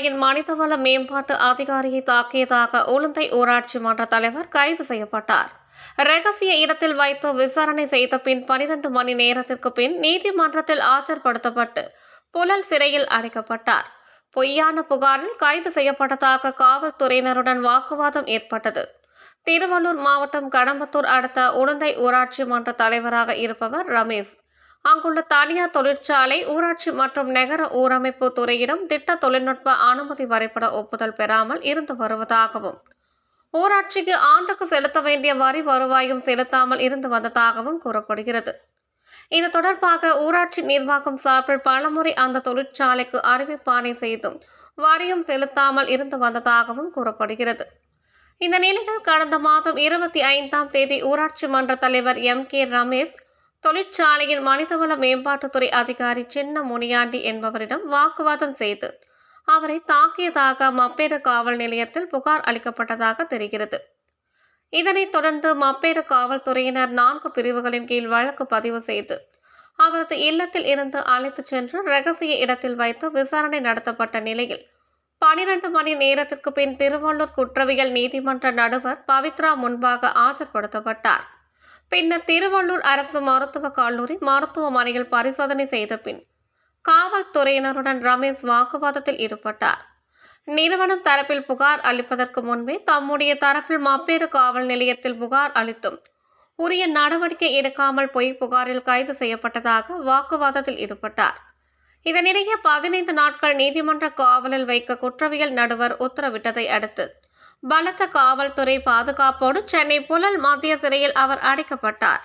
தொழிற்சாலையின் மனிதவள மேம்பாட்டு அதிகாரியை தாக்கியதாக உளுந்தை ஊராட்சி மன்ற தலைவர் கைது செய்யப்பட்டார். ரகசிய இடத்தில் வைத்து விசாரணை செய்த பின் 12 மணி நேரத்திற்கு பின் நீதிமன்றத்தில் ஆஜர்படுத்தப்பட்டு புழல் சிறையில் அடைக்கப்பட்டார். பொய்யான புகாரில் கைது செய்யப்பட்டதாக காவல்துறையினருடன் வாக்குவாதம் ஏற்பட்டது. திருவள்ளூர் மாவட்டம் கடம்பத்தூர் அடுத்த உளுந்தை ஊராட்சி மன்ற தலைவராக இருப்பவர் ரமேஷ். அங்குள்ள தனியார் தொழிற்சாலை ஊராட்சி மற்றும் நகர ஊரமைப்பு துறையிடம் திட்ட தொழில்நுட்ப அனுமதி வரைபட ஒப்புதல் பெறாமல் இருந்து வருவதாகவும், ஊராட்சிக்கு ஆண்டுக்கு செலுத்த வேண்டிய வரி வருவாயும் செலுத்தாமல் இருந்து வந்ததாகவும் கூறப்படுகிறது. இது தொடர்பாக ஊராட்சி நிர்வாகம் சார்பில் பலமுறை அந்த தொழிற்சாலைக்கு அறிவிப்பாணை செய்தும் வரியும் செலுத்தாமல் இருந்து வந்ததாகவும் கூறப்படுகிறது. இந்த நிலையில் கடந்த மாதம் 25ஆம் தேதி ஊராட்சி மன்ற தலைவர் M.K. ரமேஷ் தொழிற்சாலையின் மனிதவள மேம்பாட்டுத்துறை அதிகாரி சின்ன முனியாண்டி என்பவரிடம் வாக்குவாதம் செய்து அவரை தாக்கியதாக மப்பேடு காவல் நிலையத்தில் புகார் அளிக்கப்பட்டதாக தெரிகிறது. இதனைத் தொடர்ந்து மப்பேடு காவல்துறையினர் 4 பிரிவுகளின் கீழ் வழக்கு பதிவு செய்து அவரது இல்லத்தில் இருந்து அழைத்துச் சென்று ரகசிய இடத்தில் வைத்து விசாரணை நடத்தப்பட்ட நிலையில் 12 மணி நேரத்திற்கு பின் திருவள்ளூர் குற்றவியல் நீதிமன்ற நடுவர் பவித்ரா முன்பாக ஆஜர்படுத்தப்பட்டார். பின்னர் திருவள்ளூர் அரசு மருத்துவக் கல்லூரி மருத்துவமனையில் பரிசோதனை செய்த பின் காவல்துறையினருடன் ரமேஷ் வாக்குவாதத்தில் ஈடுபட்டார். நிறுவனம் தரப்பில் புகார் அளிப்பதற்கு முன்பே தம்முடைய தரப்பில் மப்பேடு காவல் நிலையத்தில் புகார் அளித்தும் உரிய நடவடிக்கை எடுக்காமல் பொய் புகாரில் கைது செய்யப்பட்டதாக வாக்குவாதத்தில் ஈடுபட்டார். இதனிடையே 15 நாட்கள் நீதிமன்ற காவலில் வைக்க குற்றவியல் நடுவர் உத்தரவிட்டதை அடுத்து பலத்த காவல்துறை பாதுகாப்போடு சென்னை புழல் மத்திய சிறையில் அவர் அடைக்கப்பட்டார்.